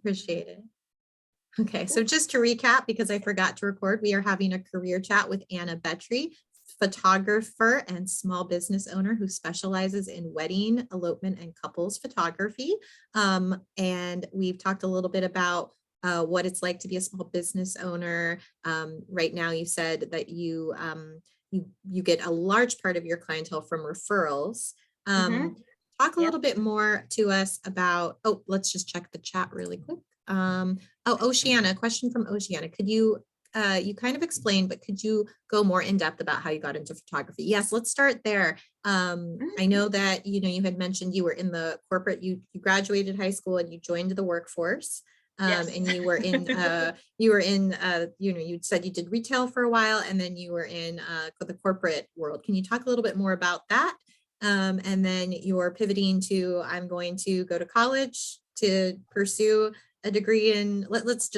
Appreciate it. Okay, so just to recap, because I forgot to record, we are having a career chat with Anna Betry, photographer and small business owner who specializes in wedding, elopement, and couples photography. And we've talked a little bit about what it's like to be a small business owner. Right now, you said that you get a large part of your clientele from referrals. Talk a little bit more to us about, let's just check the chat really quick. Oceana, a question from Oceana. Could you, you kind of explained, but could you go more in depth about how you got into photography? Yes, let's start there. I know that, you had mentioned you were in the corporate, you graduated high school and you joined the workforce. Yes. And you were in, you said you did retail for a while and then you were in the corporate world. Can you talk a little bit more about that? And then you're pivoting to, I'm going to go to college to pursue a degree in,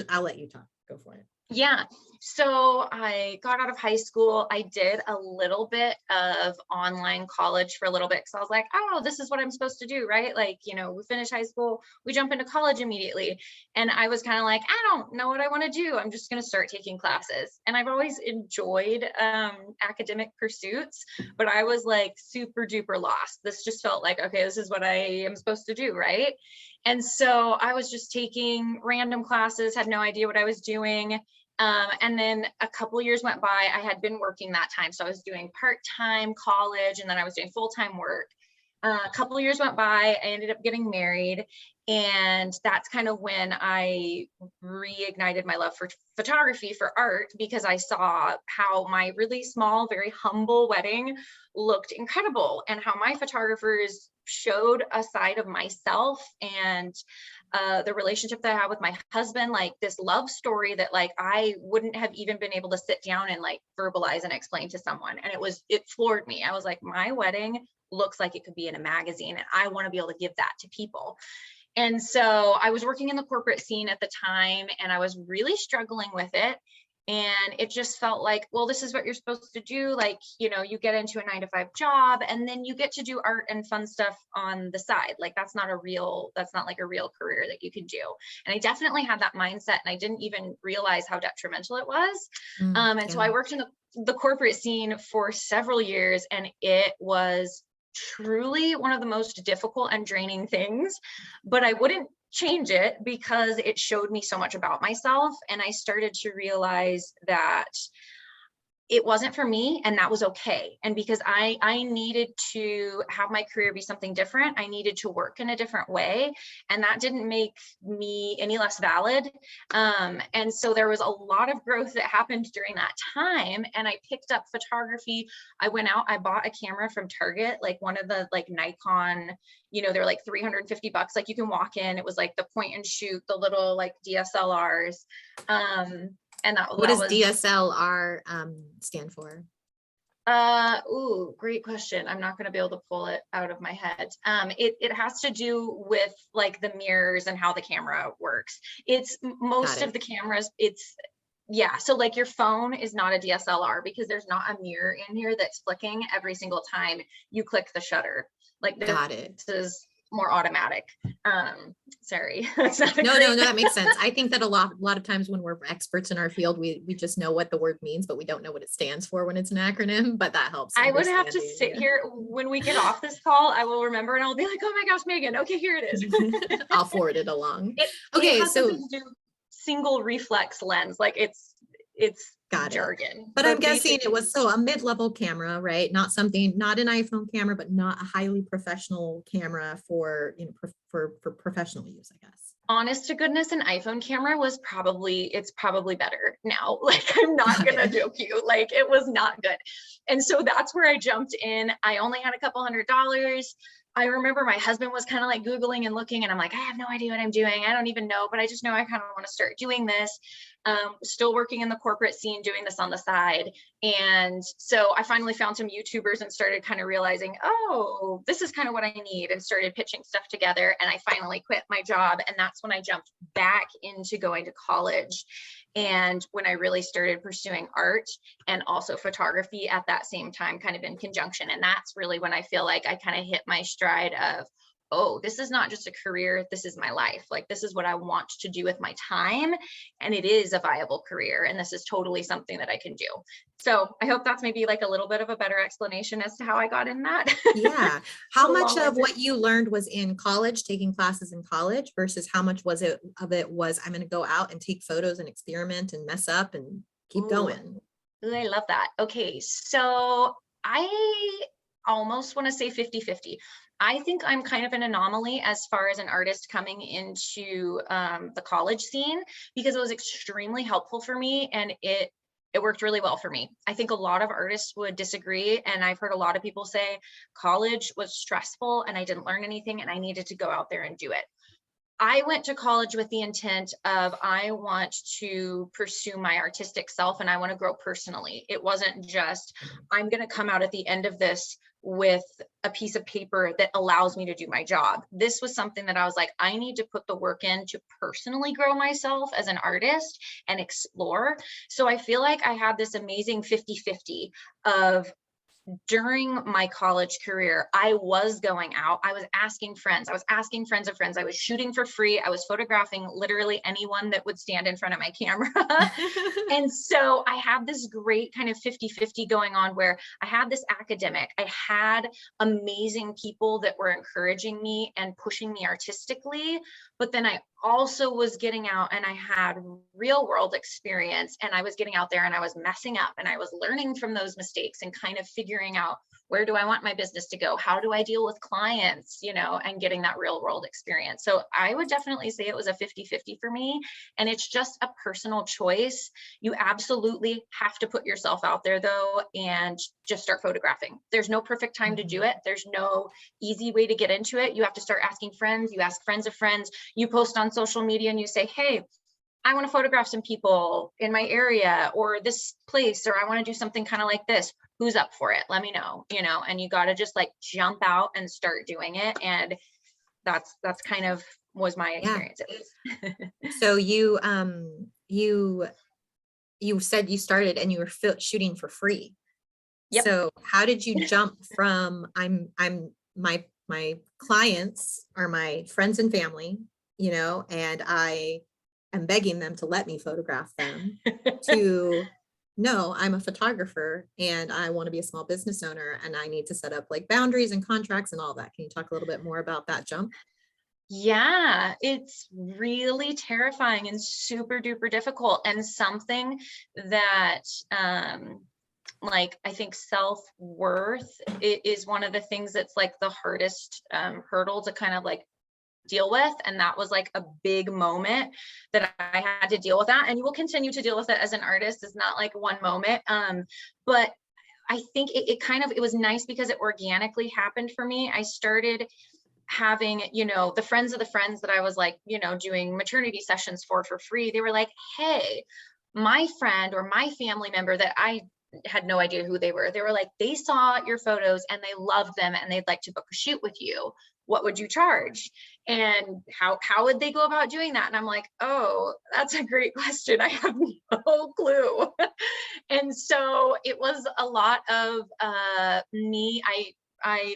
I'll let you talk, go for it. Yeah. So I got out of high school. I did a little bit of online college for a little bit because I was like, oh, this is what I'm supposed to do, right? Like, we finish high school, we jump into college immediately. And I was kind of like, I don't know what I want to do. I'm just going to start taking classes. And I've always enjoyed academic pursuits, but I was like super duper lost. This just felt like, okay, this is what I am supposed to do, right? And so I was just taking random classes, had no idea what I was doing. And then a couple years went by. I had been working that time. So I was doing part-time college and then I was doing full-time work. A couple of years went by. I ended up getting married. And that's kind of when I reignited my love for photography, for art, because I saw how my really small, very humble wedding looked incredible and how my photographers showed a side of myself and the relationship that I had with my husband, like this love story that like I wouldn't have even been able to sit down and like verbalize and explain to someone. And it floored me. I was like, my wedding looks like it could be in a magazine and I want to be able to give that to people. And so I was working in the corporate scene at the time and I was really struggling with it. And it just felt like, well, this is what you're supposed to do. Like, you get into a 9-to-5 job and then you get to do art and fun stuff on the side. Like, that's not like a real career that you can do. And I definitely had that mindset and I didn't even realize how detrimental it was. So I worked in the corporate scene for several years and it was truly one of the most difficult and draining things, but I wouldn't change it because it showed me so much about myself. And I started to realize that it wasn't for me and that was okay. And because I needed to have my career be something different, I needed to work in a different way. And that didn't make me any less valid. And so there was a lot of growth that happened during that time. And I picked up photography. I went out, I bought a camera from Target, like one of the like Nikon, they're like $350. Like you can walk in, it was like the point and shoot, the little like DSLRs. And what does DSLR stand for? Great question. I'm not going to be able to pull it out of my head. It has to do with like the mirrors and how the camera works. It's most of the cameras. So like your phone is not a DSLR because there's not a mirror in here that's flicking every single time you click the shutter. Like this is more automatic. Sorry. That's not no, that makes sense. I think that a lot of times when we're experts in our field, we just know what the word means, but we don't know what it stands for when it's an acronym, but that helps. I would have to sit here when we get off this call, I will remember and I'll be like, oh my gosh, Megan, okay, here it is. I'll forward it along. It has to do single reflex lens. Like it's got jargon. But I'm guessing it was a mid-level camera, right? Not an iPhone camera, but not a highly professional camera for for professional use, I guess. Honest to goodness, an iPhone camera it's probably better now. Like, I'm not gonna joke you, like it was not good. And so that's where I jumped in. I only had a couple $100. I remember my husband was kind of like Googling and looking and I'm like, I have no idea what I'm doing. I don't even know, but I just know I kind of want to start doing this. Still working in the corporate scene, doing this on the side. And so I finally found some YouTubers and started kind of realizing, oh, this is kind of what I need, and started pitching stuff together. And I finally quit my job. And that's when I jumped back into going to college. And when I really started pursuing art and also photography at that same time, kind of in conjunction. And that's really when I feel like I kind of hit my stride of, oh, this is not just a career, this is my life. Like, this is what I want to do with my time. And it is a viable career. And this is totally something that I can do. So I hope that's maybe like a little bit of a better explanation as to how I got in that. Yeah. How much of Long-winded. what you learned was in college, taking classes in college, versus how much was it of it was I'm going to go out and take photos and experiment and mess up and keep Ooh, going? ooh, I love that. Okay. So I almost want to say 50-50. I think I'm kind of an anomaly as far as an artist coming into the college scene, because it was extremely helpful for me, and it worked really well for me. I think a lot of artists would disagree, and I've heard a lot of people say college was stressful and I didn't learn anything and I needed to go out there and do it. I went to college with the intent of I want to pursue my artistic self and I want to grow personally. It wasn't just I'm going to come out at the end of this with a piece of paper that allows me to do my job. This was something that I was like, I need to put the work in to personally grow myself as an artist and explore. So I feel like I had this amazing 50-50 of during my college career, I was going out, I was asking friends, I was asking friends of friends, I was shooting for free, I was photographing literally anyone that would stand in front of my camera. And so I had this great kind of 50-50 going on where I had this academic, I had amazing people that were encouraging me and pushing me artistically, but then I also was getting out and I had real world experience, and I was getting out there and I was messing up and I was learning from those mistakes and kind of figuring out, where do I want my business to go? How do I deal with clients, and getting that real world experience. So I would definitely say it was a 50-50 for me. And it's just a personal choice. You absolutely have to put yourself out there though, and just start photographing. There's no perfect time to do it. There's no easy way to get into it. You have to start asking friends. You ask friends of friends. You post on social media and you say, hey, I want to photograph some people in my area or this place, or I want to do something kind of like this. Who's up for it? Let me know, and you got to just like jump out and start doing it. And that's kind of was my Yeah. experience at least. So you said you started and you were shooting for free. Yep. So how did you jump from my clients are my friends and family, and I am begging them to let me photograph them, to no, I'm a photographer and I want to be a small business owner and I need to set up like boundaries and contracts and all that. Can you talk a little bit more about that jump? Yeah, it's really terrifying and super duper difficult, and something that like I think self-worth is one of the things that's like the hardest hurdle to kind of like deal with. And that was like a big moment that I had to deal with that. And you will continue to deal with it as an artist. It's not like one moment. But I think it was nice because it organically happened for me. I started having, the friends of the friends that I was like, doing maternity sessions for free. They were like, hey, my friend or my family member that I had no idea who they were. They were like, they saw your photos and they loved them and they'd like to book a shoot with you. What would you charge? And how would they go about doing that? And I'm like, oh, that's a great question. I have no clue. And so it was a lot of me.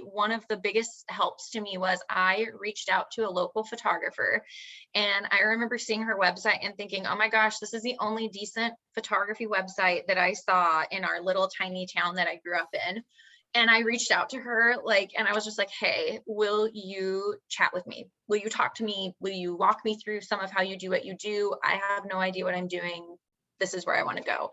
One of the biggest helps to me was I reached out to a local photographer, and I remember seeing her website and thinking, oh my gosh, this is the only decent photography website that I saw in our little tiny town that I grew up in. And I reached out to her, and I was just like, hey, will you chat with me? Will you talk to me? Will you walk me through some of how you do what you do? I have no idea what I'm doing. This is where I want to go.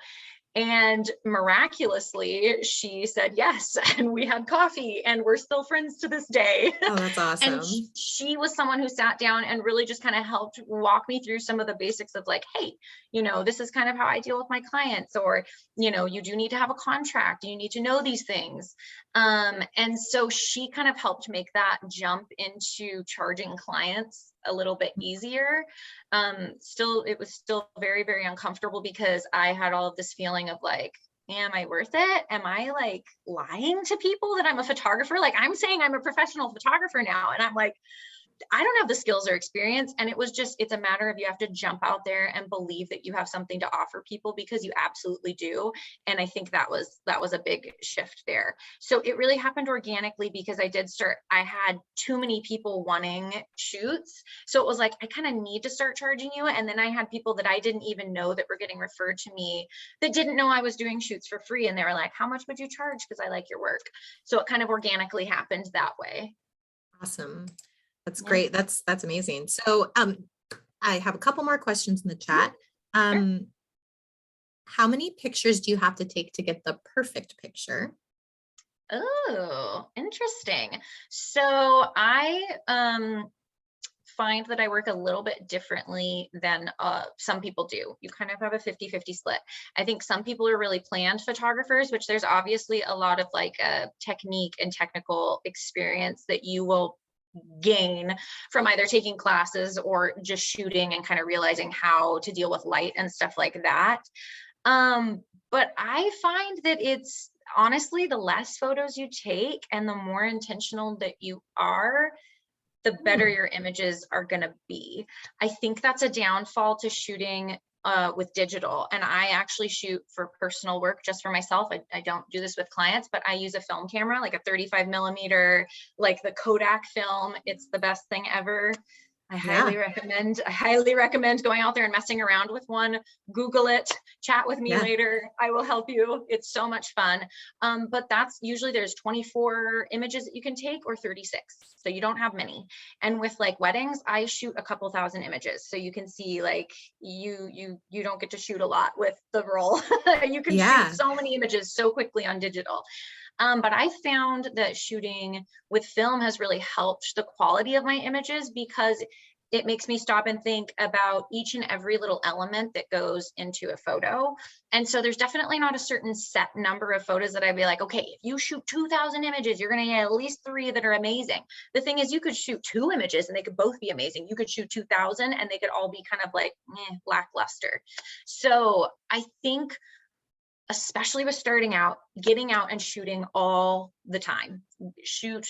And miraculously, she said yes. And we had coffee and we're still friends to this day. Oh, that's awesome. And she was someone who sat down and really just kind of helped walk me through some of the basics of like, hey, this is kind of how I deal with my clients, or, you do need to have a contract. You need to know these things. And so she kind of helped make that jump into charging clients a little bit easier. It was still very, very uncomfortable because I had all of this feeling of like, am I worth it? Am I like lying to people that I'm a photographer? Like I'm saying I'm a professional photographer now. And I'm like, I don't have the skills or experience. And it was just, it's a matter of, you have to jump out there and believe that you have something to offer people, because you absolutely do. And I think that was a big shift there. So it really happened organically, because I had too many people wanting shoots. So it was like, I kind of need to start charging you. And then I had people that I didn't even know that were getting referred to me that didn't know I was doing shoots for free. And they were like, how much would you charge? Because I like your work. So it kind of organically happened that way. Awesome. That's Yeah. great. That's amazing. So I have a couple more questions in the chat. Sure. How many pictures do you have to take to get the perfect picture? Oh, interesting. So I find that I work a little bit differently than some people do. You kind of have a 50-50 split. I think some people are really planned photographers, which there's obviously a lot of like technique and technical experience that you will gain from either taking classes or just shooting and kind of realizing how to deal with light and stuff like that. But I find that it's honestly, the less photos you take and the more intentional that you are, the better your images are going to be. I think that's a downfall to shooting with digital. And I actually shoot for personal work just for myself. I don't do this with clients, but I use a film camera, like a 35 millimeter, like the Kodak film. It's the best thing ever. I highly recommend going out there and messing around with one. Google it, chat with me later. I will help you. It's so much fun. But that's usually, there's 24 images that you can take, or 36. So you don't have many. And with like weddings, I shoot a couple thousand images. So you can see, like, you don't get to shoot a lot with the roll. You can shoot so many images so quickly on digital. But I found that shooting with film has really helped the quality of my images, because it makes me stop and think about each and every little element that goes into a photo. And so there's definitely not a certain set number of photos that I'd be like, okay, if you shoot 2,000 images, you're going to get at least 3 that are amazing. The thing is, you could shoot 2 images and they could both be amazing. You could shoot 2,000 and they could all be kind of like lackluster. So I think, especially with starting out, getting out and shooting all the time. Shoot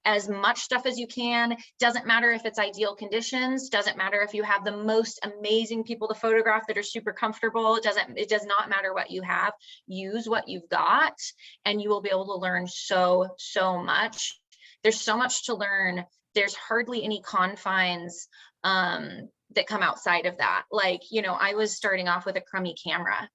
as much stuff as you can. Doesn't matter if it's ideal conditions, doesn't matter if you have the most amazing people to photograph that are super comfortable. It does not matter what you have. Use what you've got and you will be able to learn so much. There's so much to learn. There's hardly any confines that come outside of that. Like, I was starting off with a crummy camera.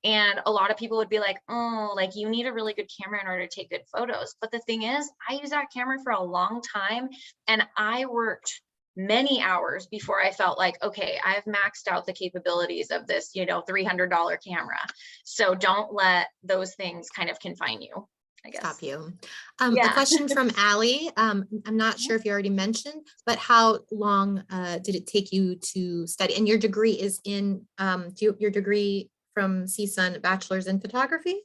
And a lot of people would be like, oh, like, you need a really good camera in order to take good photos. But the thing is, I used that camera for a long time and I worked many hours before I felt like, okay, I've maxed out the capabilities of this, $300 camera. So don't let those things kind of confine you, I guess. Stop you. A question from Allie. I'm not sure if you already mentioned, but how long did it take you to study? And your degree is in, your degree from CSUN, bachelor's in photography?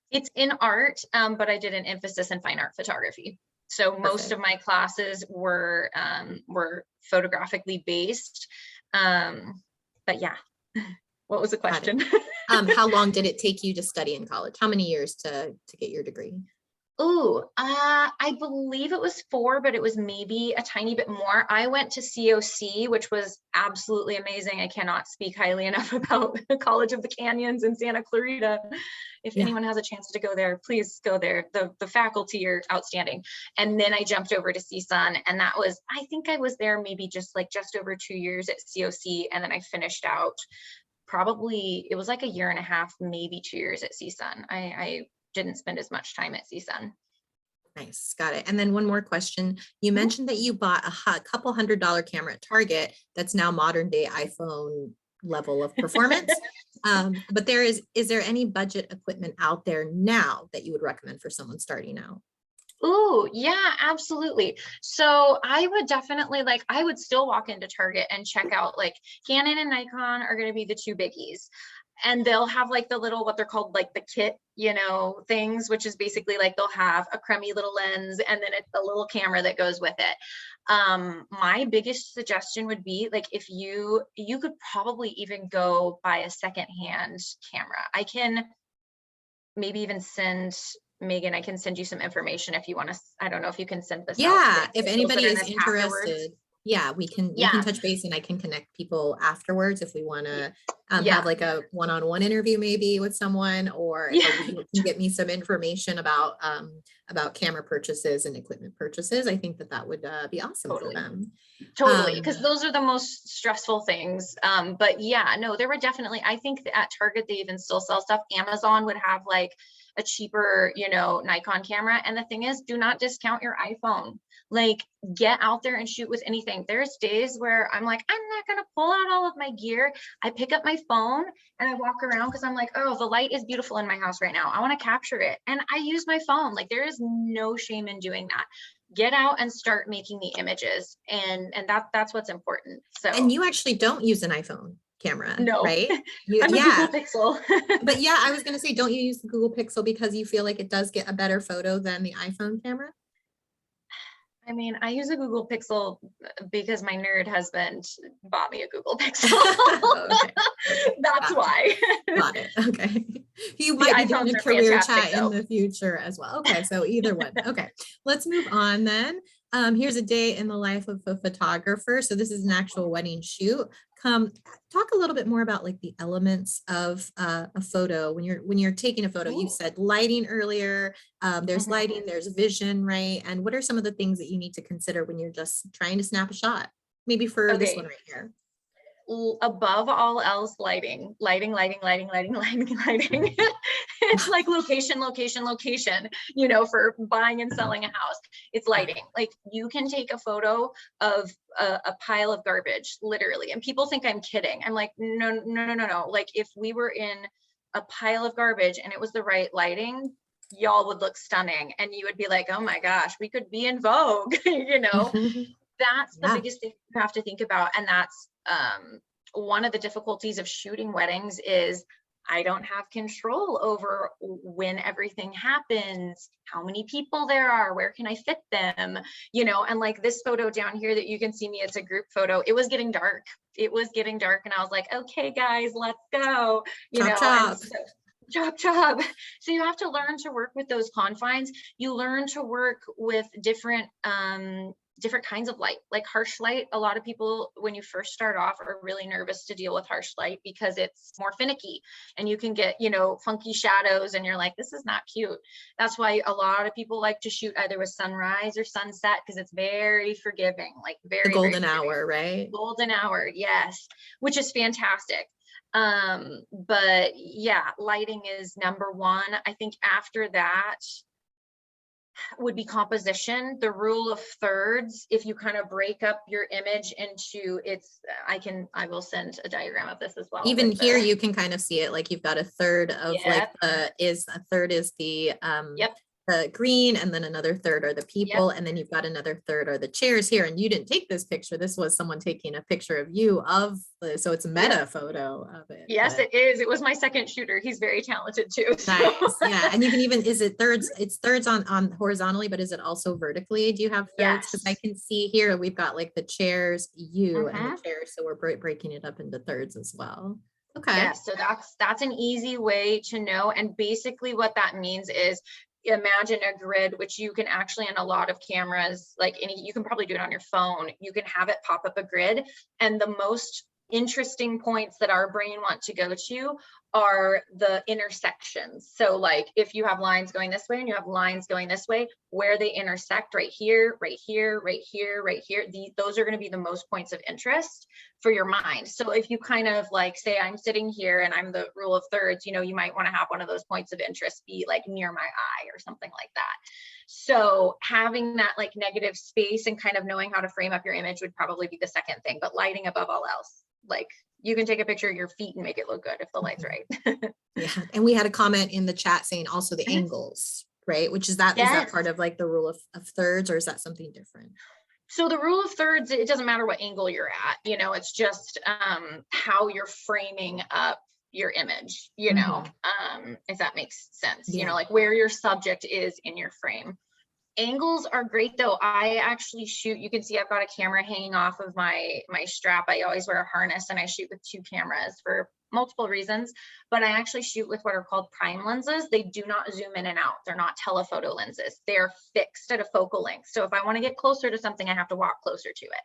It's in art, but I did an emphasis in fine art photography. So most of my classes were photographically based. But yeah, what was the question? How long did it take you to study in college? How many years to get your degree? Oh, I believe it was 4, but it was maybe a tiny bit more. I went to COC, which was absolutely amazing. I cannot speak highly enough about the College of the Canyons in Santa Clarita. If anyone has a chance to go there, please go there. The faculty are outstanding. And then I jumped over to CSUN, and that was, I think I was there maybe just over 2 years at COC, and then I finished out probably, it was like a year and a half, maybe 2 years at CSUN. I didn't spend as much time at CSUN. Nice, got it. And then one more question. You mentioned that you bought a couple $100 camera at Target that's now modern day iPhone level of performance. But is there any budget equipment out there now that you would recommend for someone starting out? Oh, yeah, absolutely. So I would definitely, I would still walk into Target and check out, like, Canon and Nikon are going to be the 2 biggies. And they'll have like the little, what they're called, like the kit, things, which is basically like they'll have a crummy little lens and then it's a little camera that goes with it. My biggest suggestion would be, like, if you could probably even go buy a secondhand camera. I can maybe even send Megan, I can send you some information if you want to. I don't know if you can send this out. Yeah, if anybody is interested. Yeah, we can Yeah. touch base and I can connect people afterwards if we want y- to have Yeah. like a one-on-one interview maybe with someone, or Yeah. you can get me some information about camera purchases and equipment purchases. I think that would be awesome for Totally. them. Totally, Um, because those are the most stressful things. But yeah, no, there were definitely, I think that at Target, they even still sell stuff. Amazon would have like a cheaper, Nikon camera. And the thing is, do not discount your iPhone. Like, get out there and shoot with anything. There's days where I'm like, I'm not going to pull out all of my gear. I pick up my phone and I walk around because I'm like, oh, the light is beautiful in my house right now. I want to capture it. And I use my phone. Like, there is no shame in doing that. Get out and start making the images, and that's what's important. and So you actually don't use an iPhone camera, no. right? You, I'm a Google yeah, Pixel. but yeah, I was going to say, don't you use the Google Pixel because you feel like it does get a better photo than the iPhone camera? I mean, I use a Google Pixel because my nerd husband bought me a Google Pixel. Okay. Okay. That's Gotcha. why. Got it. Okay. You The might be doing iPhones a are career fantastic chat in though. the future as well. Okay. So either one. Okay. Let's move on then. Here's a day in the life of a photographer. So this is an actual wedding shoot. Come talk a little bit more about like the elements of a photo when you're taking a photo. You Ooh. said lighting earlier. There's Mhm. lighting, there's vision, right? And what are some of the things that you need to consider when you're just trying to snap a shot? Maybe for this one Okay. right here. Above all else, lighting. It's like location, for buying and selling a house. It's lighting. Like, you can take a photo of a pile of garbage, literally, and people think I'm kidding. I'm like, no, no, no, no, no. Like, if we were in a pile of garbage and it was the right lighting, y'all would look stunning, and you would be like, oh my gosh, we could be in Vogue. That's the Yeah. biggest thing you have to think about. And that's one of the difficulties of shooting weddings is I don't have control over when everything happens, how many people there are, where can I fit them, and like this photo down here that you can see me, it's a group photo. It was getting dark. And I was like, okay, guys, let's go, Chop and chop. so chop. So you have to learn to work with those confines. You learn to work with different kinds of light, like harsh light. A lot of people, when you first start off, are really nervous to deal with harsh light because it's more finicky and you can get, funky shadows, and you're like, this is not cute. That's why a lot of people like to shoot either with sunrise or sunset, because it's very forgiving, like The very, very golden forgiving. hour, right? Golden hour, yes, which is fantastic. But yeah, lighting is number one. I think after that would be composition. The rule of thirds, if you kind of break up your image into I will send a diagram of this as well Even with here, the, you can kind of see it, like you've got a third of like yep, a third is yep, the green, and then another third are the yep. people, and then you've got another third are the chairs here. And you didn't take this picture. This was someone taking a picture of you so it's a Yep. meta photo of it. Yes, But it is. It was my second shooter. He's very talented too. So nice. Yeah. And you can even, is it thirds? It's thirds on horizontally, but is it also vertically? Do you have thirds? Because I yes. can see here we've got like the chairs, you and the Mhm. chairs. So we're breaking it up into thirds as well. Okay. Yes, so that's an easy way to know. And basically what that means is, imagine a grid, which you can actually, in a lot of cameras, like you can probably do it on your phone, you can have it pop up a grid, and the most interesting points that our brain want to go to are the intersections. So like, if you have lines going this way and you have lines going this way, where they intersect, right here, right here, right here, right here, those are going to be the most points of interest for your mind. So if you kind of like, say I'm sitting here and I'm the rule of thirds, you might want to have one of those points of interest be like near my eye or something like that. So having that like negative space and kind of knowing how to frame up your image would probably be the second thing, but lighting above all else. Like, you can take a picture of your feet and make it look good if the light's right. Yeah. And we had a comment in the chat saying also the angles, right? Which is that Yes. part of like the rule of thirds, or is that something different? So the rule of thirds, it doesn't matter what angle you're at, it's just how you're framing up your image, Mhm. if that makes sense, Yeah. like where your subject is in your frame. Angles are great though. I actually shoot, you can see I've got a camera hanging off of my strap. I always wear a harness and I shoot with two cameras for multiple reasons, but I actually shoot with what are called prime lenses. They do not zoom in and out. They're not telephoto lenses. They're fixed at a focal length. So if I want to get closer to something, I have to walk closer to it.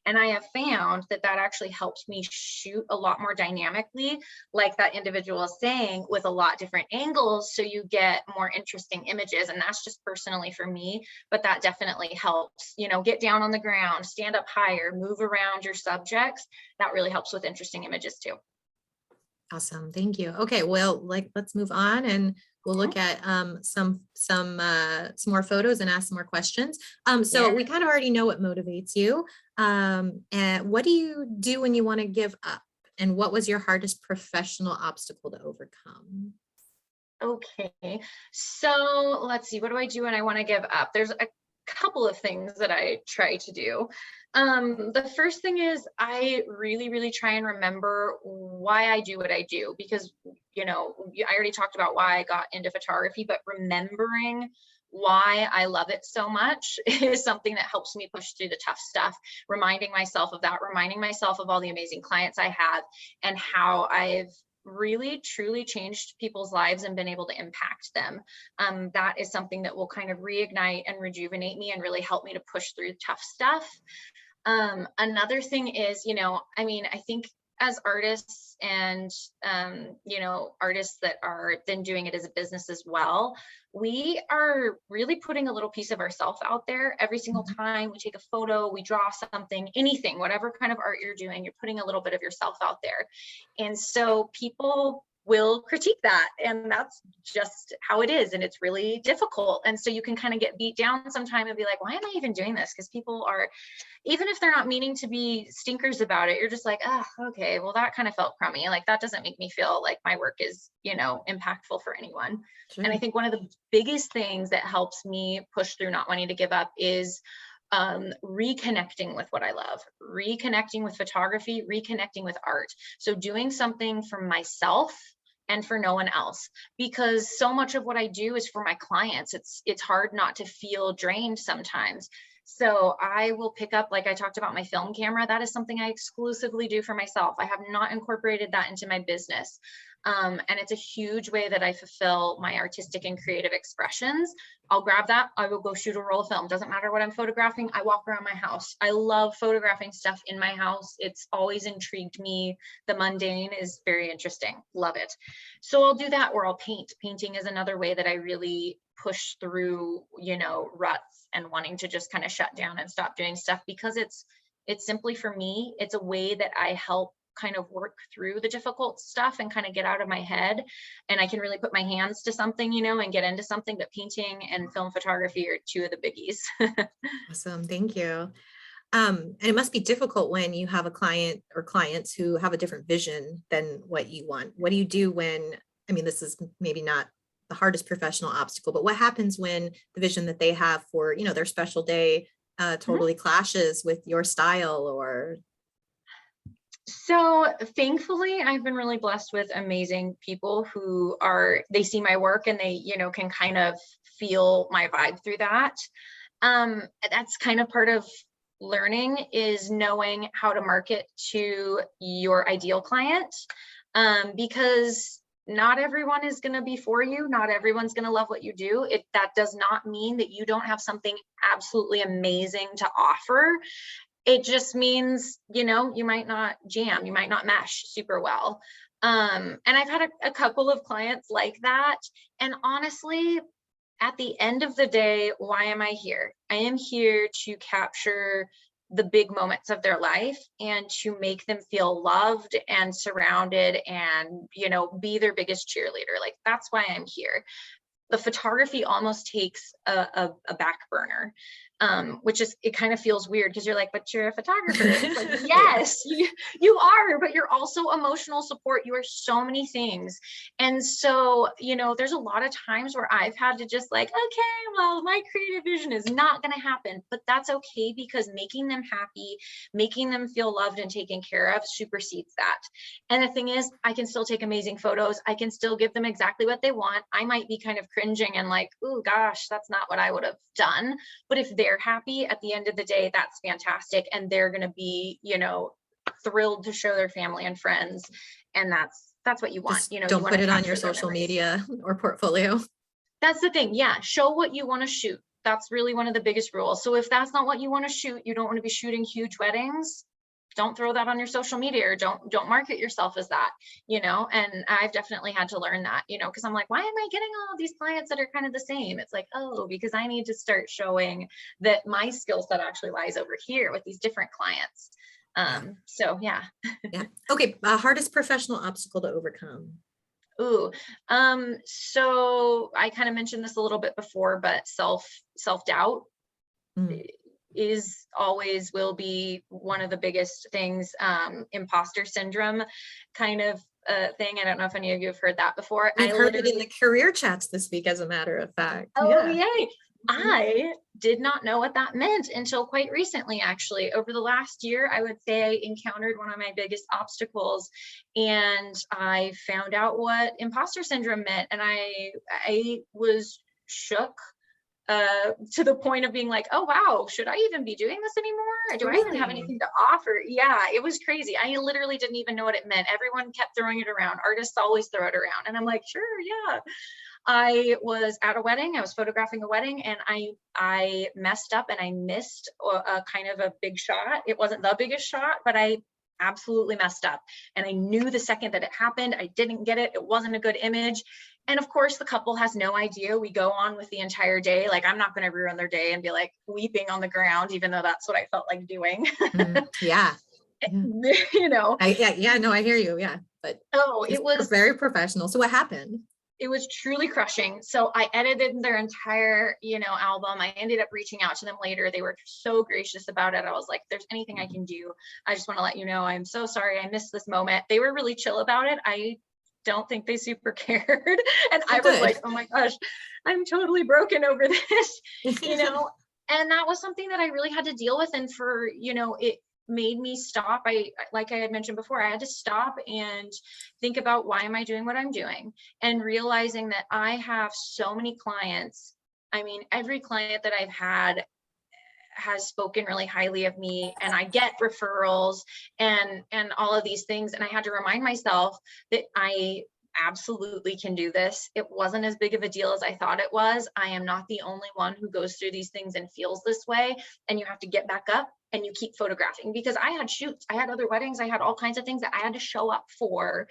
And I have found that that actually helps me shoot a lot more dynamically, like that individual is saying, with a lot different angles. So you get more interesting images. And that's just personally for me, but that definitely helps, get down on the ground, stand up higher, move around your subjects. That really helps with interesting images too. Awesome. Thank you. Okay. Well, let's move on and we'll look at some more photos and ask some more questions. So Yeah. we kind of already know what motivates you. And what do you do when you want to give up? And what was your hardest professional obstacle to overcome? Okay. So let's see. What do I do when I want to give up? There's a couple of things that I try to do. The first thing is I really, really try and remember why I do what I do, because, I already talked about why I got into photography, but remembering why I love it so much is something that helps me push through the tough stuff, reminding myself of that, reminding myself of all the amazing clients I have and how I've really truly changed people's lives and been able to impact them. That is something that will kind of reignite and rejuvenate me and really help me to push through tough stuff. Another thing is, I think as artists and, artists that are then doing it as a business as well, we are really putting a little piece of ourselves out there every single time we take a photo, we draw something, anything, whatever kind of art you're doing, you're putting a little bit of yourself out there. And so people will critique that, and that's just how it is, and it's really difficult. And so you can kind of get beat down sometime and be like, why am I even doing this? Because people are, even if they're not meaning to be stinkers about it, you're just like, oh, okay, well, that kind of felt crummy. Like, that doesn't make me feel like my work is, impactful for anyone. Sure. And I think one of the biggest things that helps me push through not wanting to give up is reconnecting with what I love, reconnecting with photography, reconnecting with art. So doing something for myself and for no one else, because so much of what I do is for my clients. It's hard not to feel drained sometimes. So I will pick up, like I talked about my film camera, that is something I exclusively do for myself. I have not incorporated that into my business. And it's a huge way that I fulfill my artistic and creative expressions. I'll grab that. I will go shoot a roll of film. Doesn't matter what I'm photographing. I walk around my house. I love photographing stuff in my house. It's always intrigued me. The mundane is very interesting. Love it. So I'll do that, or I'll paint. Painting is another way that I really push through, ruts and wanting to just kind of shut down and stop doing stuff, because it's simply, for me, it's a way that I help kind of work through the difficult stuff and kind of get out of my head, and I can really put my hands to something, and get into something. But painting and film photography are two of the biggies. Awesome. Thank you. And it must be difficult when you have a client or clients who have a different vision than what you want. What do you do when, this is maybe not the hardest professional obstacle, but what happens when the vision that they have for, their special day totally clashes with your style? Or So thankfully, I've been really blessed with amazing people who they see my work and they, can kind of feel my vibe through that. That's kind of part of learning, is knowing how to market to your ideal client, because not everyone is going to be for you. Not everyone's going to love what you do. That does not mean that you don't have something absolutely amazing to offer. It just means, you might not jam, you might not mesh super well. And I've had a couple of clients like that. And honestly, at the end of the day, why am I here? I am here to capture the big moments of their life and to make them feel loved and surrounded and, be their biggest cheerleader. Like, that's why I'm here. The photography almost takes a back burner, which is, it kind of feels weird because you're like, but you're a photographer. It's like, yes, you are, but you're also emotional support. You are so many things. And so, there's a lot of times where I've had to just like, okay, well, my creative vision is not going to happen, but that's okay, because making them happy, making them feel loved and taken care of supersedes that. And the thing is, I can still take amazing photos. I can still give them exactly what they want. I might be kind of cringing and like, oh gosh, that's not what I would have done. But if they're happy at the end of the day, that's fantastic. And they're going to be, thrilled to show their family and friends. And that's what you want. Just You know, you don't want put to it on your capture their social memories. media or portfolio. That's the thing. Yeah. Show what you want to shoot. That's really one of the biggest rules. So if that's not what you want to shoot, you don't want to be shooting huge weddings, don't throw that on your social media, or don't market yourself as that, you know. And I've definitely had to learn that, you know, because I'm like, why am I getting all of these clients that are kind of the same? It's like, oh, because I need to start showing that my skill set actually lies over here with these different clients. Yeah. So yeah. Yeah. Okay. Hardest professional obstacle to overcome. Ooh, so I kind of mentioned this a little bit before, but self-doubt Mm. is always will be one of the biggest things. Imposter syndrome kind of thing. I don't know if any of you have heard that before. We've I heard it in the literally, career chats this week, as a matter of fact. oh Yeah. yay. Mhm. I did not know what that meant until quite recently, actually. Over the last year, I would say I encountered one of my biggest obstacles, and I found out what imposter syndrome meant. And I was shook to the point of being like, oh, wow, should I even be doing this anymore? Do I even have Really? anything to offer? Yeah, it was crazy. I literally didn't even know what it meant. Everyone kept throwing it around. Artists always throw it around. And I'm like, sure, yeah. I was at a wedding. I was photographing a wedding, and I messed up and I missed a kind of a big shot. It wasn't the biggest shot, but I absolutely messed up. And I knew the second that it happened, I didn't get it. It wasn't a good image. And of course, the couple has no idea. We go on with the entire day. Like, I'm not going to ruin their day and be like weeping on the ground, even though that's what I felt like doing. Mm. Yeah. Yeah. You know, Yeah. No, I hear you. Yeah. But oh, it's very professional. So what happened? it was truly crushing. So I edited their entire, you know, album. I ended up reaching out to them later. They were so gracious about it. I was like, if there's anything I can do, I just want to let you know, I'm so sorry I missed this moment. They were really chill about it. I don't think they super cared. And Oh, I was good. like, oh my gosh, I'm totally broken over this, you know? And that was something that I really had to deal with. And for, you know, it made me stop. Like I had mentioned before, I had to stop and think about, why am I doing what I'm doing? And realizing that I have so many clients. I mean, every client that I've had has spoken really highly of me, and I get referrals and all of these things. And I had to remind myself that I absolutely can do this. It wasn't as big of a deal as I thought it was. I am not the only one who goes through these things and feels this way. And you have to get back up and you keep photographing, because I had shoots, I had other weddings, I had all kinds of things that I had to show up for.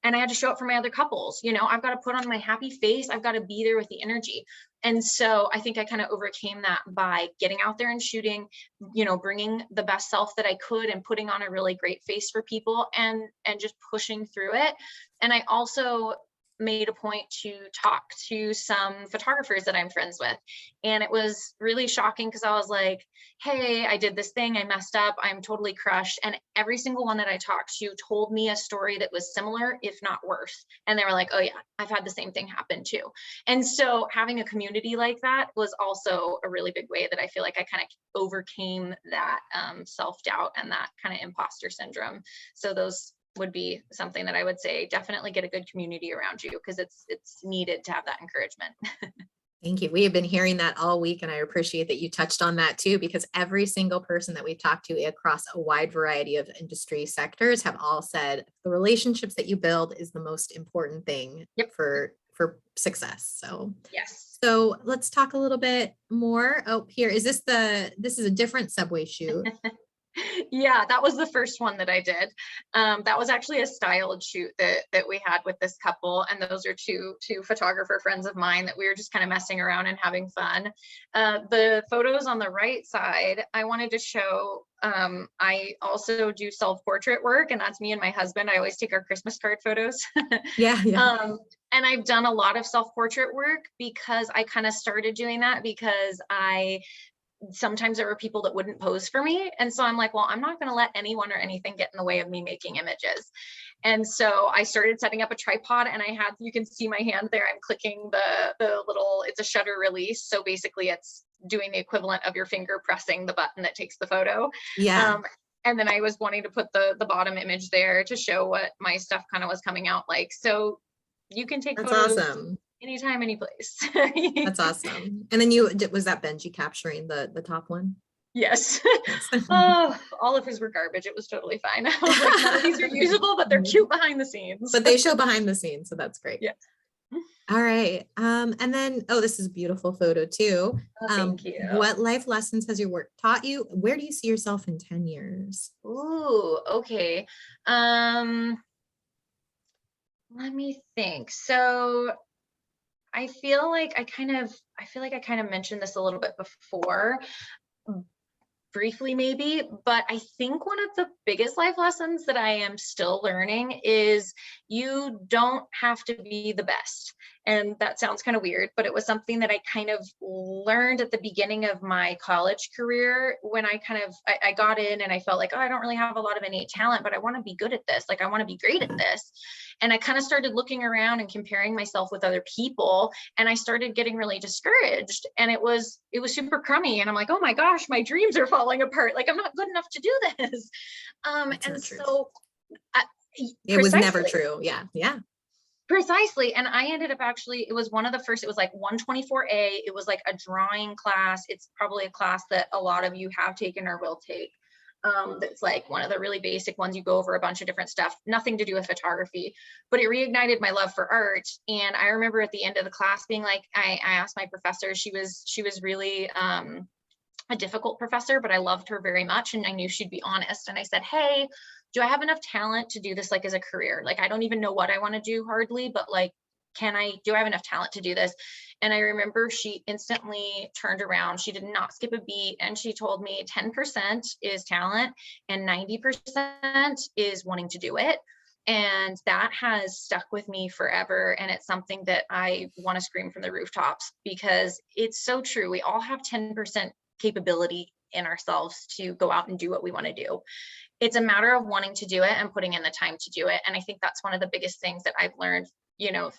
And I had to show up for my other couples. You know, I've got to put on my happy face. I've got to be there with the energy. And so I think I kind of overcame that by getting out there and shooting, you know, bringing the best self that I could and putting on a really great face for people, and just pushing through it. And I also made a point to talk to some photographers that I'm friends with. And it was really shocking, because I was like, hey, I did this thing, I messed up, I'm totally crushed. And every single one that I talked to told me a story that was similar, if not worse. And they were like, oh yeah, I've had the same thing happen too. And so having a community like that was also a really big way that I feel like I kind of overcame that self-doubt and that kind of imposter syndrome. So those would be something that I would say, definitely get a good community around you, because it's needed to have that encouragement. Thank you. We have been hearing that all week, and I appreciate that you touched on that too, because every single person that we've talked to across a wide variety of industry sectors have all said the relationships that you build is the most important thing Yep. for success. So Yes. so let's talk a little bit more. Oh, here is this is a different subway shoot. Yeah, that was the first one that I did. That was actually a styled shoot that we had with this couple, and those are two photographer friends of mine that we were just kind of messing around and having fun. The photos on the right side, I wanted to show. I also do self-portrait work, and that's me and my husband. I always take our Christmas card photos. Yeah, yeah. And I've done a lot of self-portrait work, because I kind of started doing that because sometimes there were people that wouldn't pose for me. And so I'm like, well, I'm not going to let anyone or anything get in the way of me making images. And so I started setting up a tripod, and you can see my hand there. I'm clicking the little, it's a shutter release. So basically it's doing the equivalent of your finger pressing the button that takes the photo. Yeah. And then I was wanting to put the bottom image there to show what my stuff kind of was coming out like. So you can take That's photos awesome. anytime, any place. That's awesome. And then was that Benji capturing the top one? Yes. Yes. Oh, all of his were garbage. It was totally fine. I was like, none of these are usable, but they're cute behind the scenes. But they show behind the scenes, so that's great. Yeah. All right. And then, oh, this is a beautiful photo too. Oh, thank you. What life lessons has your work taught you? Where do you see yourself in 10 years? Ooh, okay. Let me think. So I feel like I kind of mentioned this a little bit before, briefly maybe, but I think one of the biggest life lessons that I am still learning is you don't have to be the best. And that sounds kind of weird, but it was something that I kind of learned at the beginning of my college career when I got in and I felt like, oh, I don't really have a lot of innate talent, but I want to be good at this. Like I want to be great at this. And I kind of started looking around and comparing myself with other people, and I started getting really discouraged, and it was super crummy, and I'm like, oh my gosh, my dreams are falling apart, like I'm not good enough to do this. And so It was never true. Yeah. Precisely. And I ended up it was one of the first, it was like 124A. It was like a drawing class. It's probably a class that a lot of you have taken or will take. That's like one of the really basic ones. You go over a bunch of different stuff, nothing to do with photography, but it reignited my love for art. And I remember at the end of the class being like, I asked my professor, she was really, a difficult professor, but I loved her very much. And I knew she'd be honest. And I said, hey, do I have enough talent to do this like as a career? Like, I don't even know what I want to do hardly, but like, do I have enough talent to do this? And I remember she instantly turned around. She did not skip a beat. And she told me 10% is talent and 90% is wanting to do it. And that has stuck with me forever. And it's something that I want to scream from the rooftops because it's so true. We all have 10% capability in ourselves to go out and do what we want to do. It's a matter of wanting to do it and putting in the time to do it. And I think that's one of the biggest things that I've learned,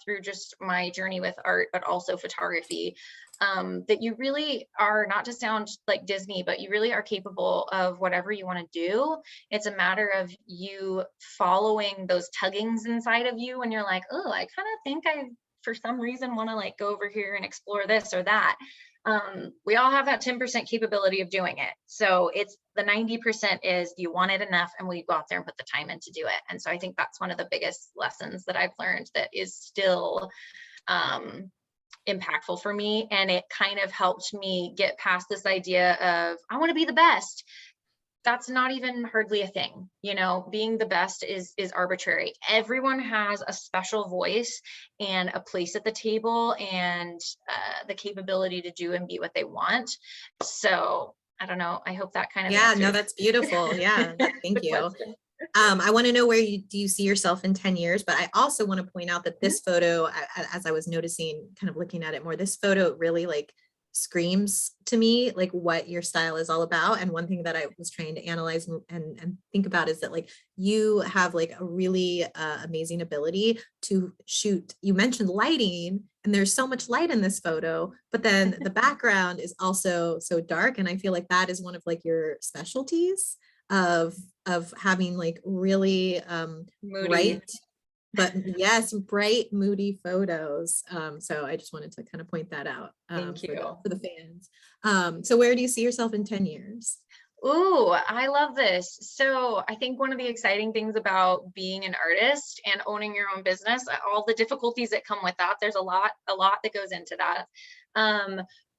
through just my journey with art, but also photography, that you really are, not to sound like Disney, but you really are capable of whatever you want to do. It's a matter of you following those tuggings inside of you. And you're like, oh, I kind of think I, for some reason, want to like go over here and explore this or that. We all have that 10% capability of doing it. So it's the 90% is you want it enough and will you go out there and put the time in to do it. And so I think that's one of the biggest lessons that I've learned that is still impactful for me. And it kind of helped me get past this idea of I want to be the best. That's not even hardly a thing. Being the best is arbitrary. Everyone has a special voice and a place at the table and the capability to do and be what they want. So I don't know. I hope that kind of no, that's beautiful. Yeah. Thank you. I want to know do you see yourself in 10 years, but I also want to point out that this photo, as I was noticing, kind of looking at it more, this photo really like screams to me like what your style is all about. And one thing that I was trying to analyze and think about is that like you have like a really amazing ability to shoot. You mentioned lighting, and there's so much light in this photo, but then the background is also so dark. And I feel like that is one of like your specialties of having like really bright, but yes, bright, moody photos. So I just wanted to kind of point that out for the fans. So where do you see yourself in 10 years? Ooh, I love this. So I think one of the exciting things about being an artist and owning your own business, all the difficulties that come with that, there's a lot that goes into that.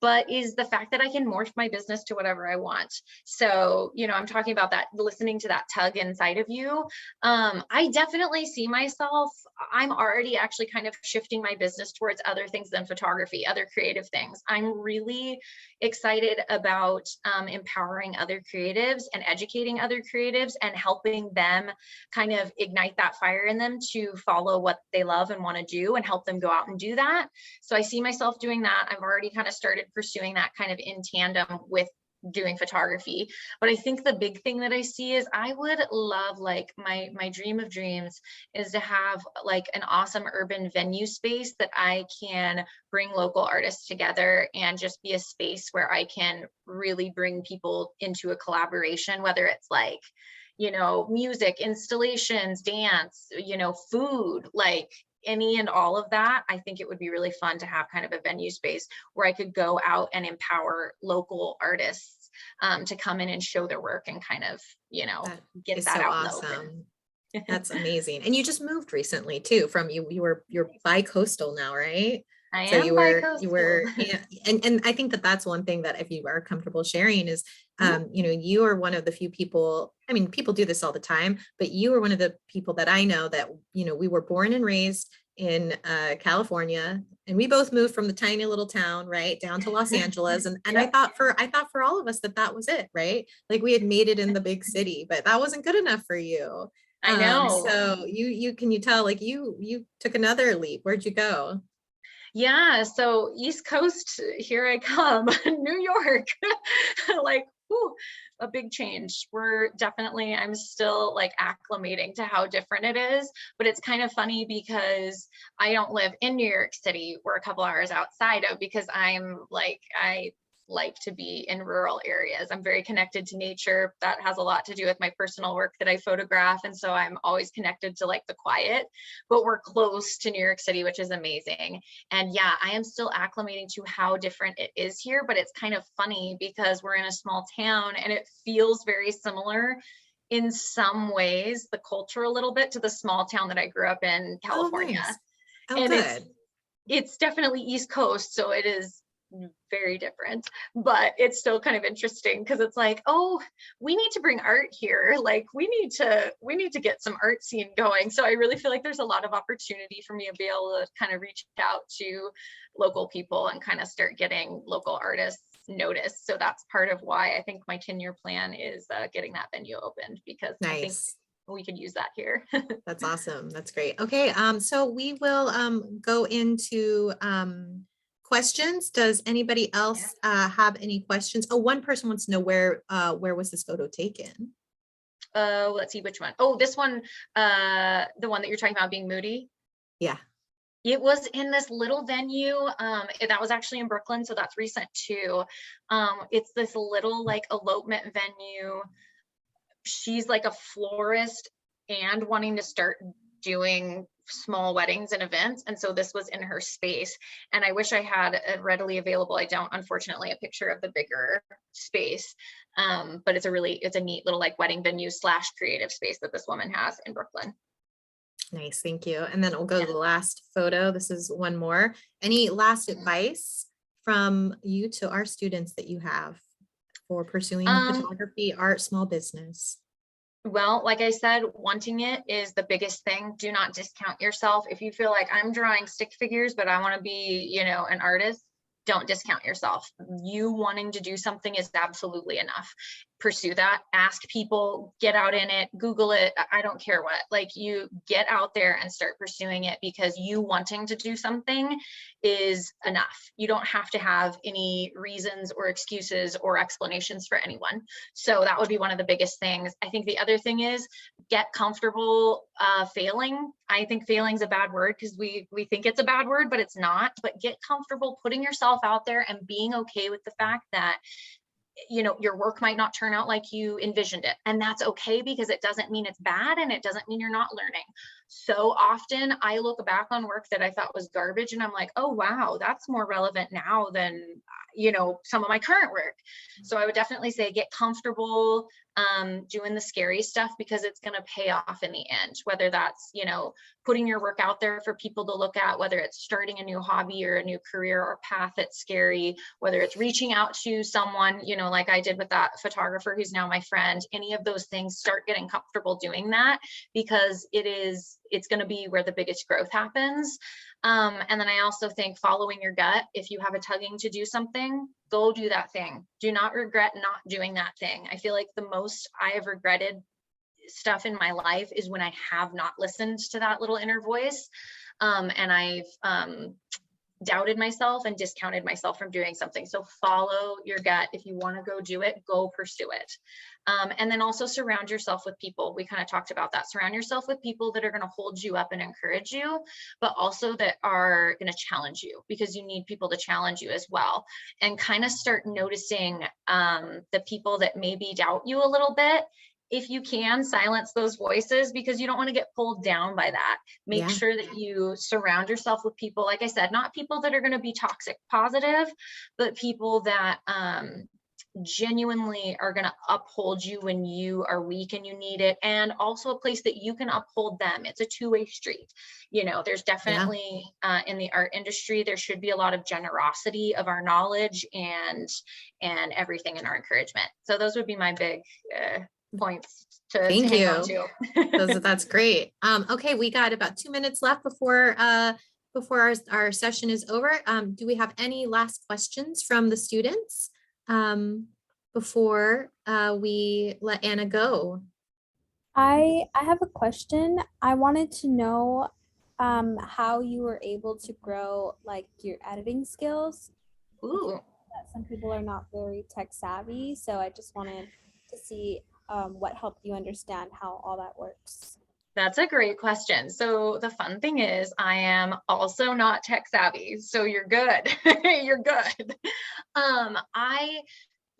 But is the fact that I can morph my business to whatever I want. So, I'm talking about that, listening to that tug inside of you. I definitely see myself, I'm already actually kind of shifting my business towards other things than photography, other creative things. I'm really excited about empowering other creatives and educating other creatives and helping them kind of ignite that fire in them to follow what they love and want to do and help them go out and do that. So I see myself doing that. I've already kind of started pursuing that kind of in tandem with doing photography. But I think the big thing that I see is I would love, like my dream of dreams is to have like an awesome urban venue space that I can bring local artists together and just be a space where I can really bring people into a collaboration, whether it's like, music, installations, dance, food, like any and all of that. I think it would be really fun to have kind of a venue space where I could go out and empower local artists to come in and show their work and kind of, That get is that so out in the open. awesome. That's amazing. And you just moved recently too from you're bi-coastal now, right? I So am you bi-coastal. were, yeah, and I think that that's one thing that if you are comfortable sharing is, Mhm. you are one of the few people, I mean, people do this all the time, but you are one of the people that I know that, we were born and raised in California, and we both moved from the tiny little town, right, down to Los Angeles. And Yep. I thought for all of us that that was it, right? Like we had made it in the big city, but that wasn't good enough for you. I know. So you can you tell like you took another leap. Where'd you go? Yeah, so East Coast, here I come, New York. Like, whew, a big change. I'm still like acclimating to how different it is, but it's kind of funny because I don't live in New York City. We're a couple hours outside of, because I like to be in rural areas. I'm very connected to nature. That has a lot to do with my personal work that I photograph. And so I'm always connected to like the quiet, but we're close to New York City, which is amazing. And yeah, I am still acclimating to how different it is here, but it's kind of funny because we're in a small town and it feels very similar in some ways, the culture a little bit, to the small town that I grew up in, Oh, California. nice. Oh, And good. it's definitely East Coast, so it is very different, but it's still kind of interesting because it's like, oh, we need to bring art here. Like we need to get some art scene going. So I really feel like there's a lot of opportunity for me to be able to kind of reach out to local people and kind of start getting local artists noticed. So that's part of why I think my 10-year plan is getting that venue opened, because I think Nice. we could use that here. That's awesome. That's great. Okay. So we will go into questions. Does anybody Yeah. else have any questions? Oh, one person wants to know where was this photo taken? Let's see which one. Oh, this one, the one that you're talking about being moody. Yeah. It was in this little venue. That was actually in Brooklyn, so that's recent too. It's this little like elopement venue. She's like a florist and wanting to start doing small weddings and events. And so this was in her space. And I wish I had a readily available, I don't, unfortunately, a picture of the bigger space. But it's a neat little like wedding venue / creative space that this woman has in Brooklyn. Nice. Thank you. And then we'll go Yeah. to the last photo. This is one more. Any last Mhm. advice from you to our students that you have for pursuing Um, photography, art, small business? Well, like I said, wanting it is the biggest thing. Do not discount yourself. If you feel like I'm drawing stick figures, but I want to be, an artist, don't discount yourself. You wanting to do something is absolutely enough. Pursue that, ask people, get out in it, Google it. I don't care what. Like, you get out there and start pursuing it, because you wanting to do something is enough. You don't have to have any reasons or excuses or explanations for anyone. So that would be one of the biggest things. I think the other thing is get comfortable failing. I think failing is a bad word because we think it's a bad word, but it's not. But get comfortable putting yourself out there and being okay with the fact that your work might not turn out like you envisioned it, and that's okay, because it doesn't mean it's bad and it doesn't mean you're not learning. So often I look back on work that I thought was garbage and I'm like, oh wow, that's more relevant now than some of my current work. So I would definitely say get comfortable doing the scary stuff, because it's going to pay off in the end, whether that's putting your work out there for people to look at, whether it's starting a new hobby or a new career or path that's scary, whether it's reaching out to someone, like I did with that photographer who's now my friend. Any of those things, start getting comfortable doing that, because it's going to be where the biggest growth happens. And then I also think following your gut. If you have a tugging to do something, go do that thing. Do not regret not doing that thing. I feel like the most I have regretted stuff in my life is when I have not listened to that little inner voice. And I've doubted myself and discounted myself from doing something. So follow your gut. If you want to go do it, go pursue it. And then also surround yourself with people. We kind of talked about that. Surround yourself with people that are going to hold you up and encourage you, but also that are going to challenge you, because you need people to challenge you as well. And kind of start noticing the people that maybe doubt you a little bit. If you can, silence those voices, because you don't want to get pulled down by that. Make Yeah. sure that you surround yourself with people, like I said, not people that are going to be toxic positive, but people that genuinely are going to uphold you when you are weak and you need it, and also a place that you can uphold them. It's a two-way street. There's Yeah. definitely in the art industry, there should be a lot of generosity of our knowledge and everything in our encouragement. So those would be my big points to Thank hang on you. to. That's great. Okay, we got about 2 minutes left before our session is over. Do we have any last questions from the students before we let Anna go? I have a question. I wanted to know how you were able to grow like your editing skills. Ooh. That some people are not very tech savvy, so I just wanted to see what helped you understand how all that works. That's a great question. So the fun thing is I am also not tech savvy. So you're good. You're good. I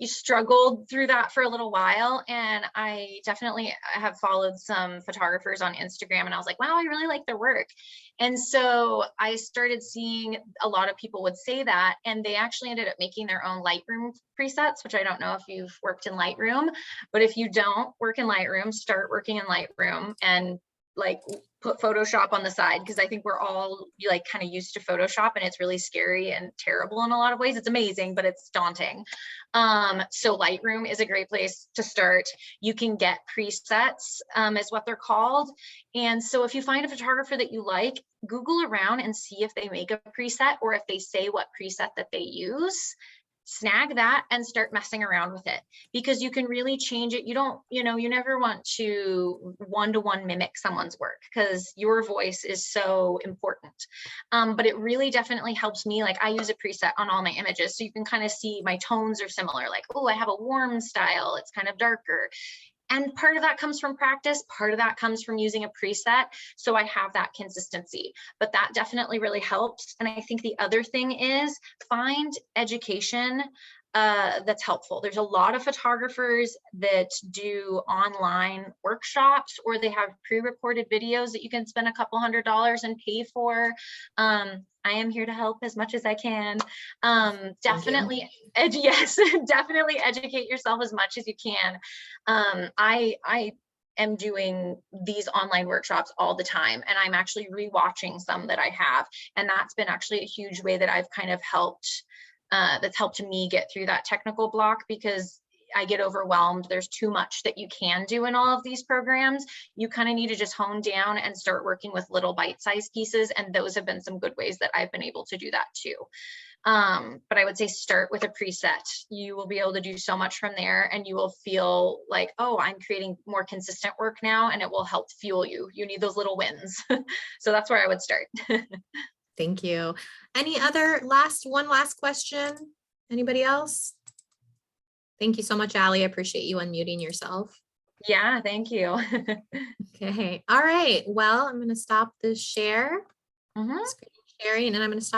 struggled through that for a little while, and I definitely have followed some photographers on Instagram, and I was like, wow, I really like their work. And so I started seeing a lot of people would say that, and they actually ended up making their own Lightroom presets, which I don't know if you've worked in Lightroom, but if you don't work in Lightroom, start working in Lightroom and like put Photoshop on the side, because I think we're all like kind of used to Photoshop, and it's really scary and terrible in a lot of ways. It's amazing, but it's daunting. So Lightroom is a great place to start. You can get presets, is what they're called. And so if you find a photographer that you like, Google around and see if they make a preset, or if they say what preset that they use. Snag that and start messing around with it, because you can really change it. You never want to one-to-one mimic someone's work, because your voice is so important. But it really definitely helps me. Like I use a preset on all my images, so you can kind of see my tones are similar. Like, oh, I have a warm style, it's kind of darker. And part of that comes from practice, part of that comes from using a preset. So I have that consistency, but that definitely really helps. And I think the other thing is find education that's helpful. There's a lot of photographers that do online workshops, or they have pre-recorded videos that you can spend a couple $100s and pay for. I am here to help as much as I can. Definitely, yes, definitely educate yourself as much as you can. I am doing these online workshops all the time, and I'm actually rewatching some that I have, and that's been actually a huge way that I've kind of helped. That's helped me get through that technical block, because I get overwhelmed. There's too much that you can do in all of these programs. You kind of need to just hone down and start working with little bite-sized pieces. And those have been some good ways that I've been able to do that too. But I would say start with a preset. You will be able to do so much from there, and you will feel like, oh, I'm creating more consistent work now, and it will help fuel you. You need those little wins. So that's where I would start. Thank you. Any other one last question? Anybody else? Thank you so much, Allie. I appreciate you unmuting yourself. Yeah, thank you. Okay. All right. Well, I'm going to stop the share. Mhm. Screen sharing, and I'm going to stop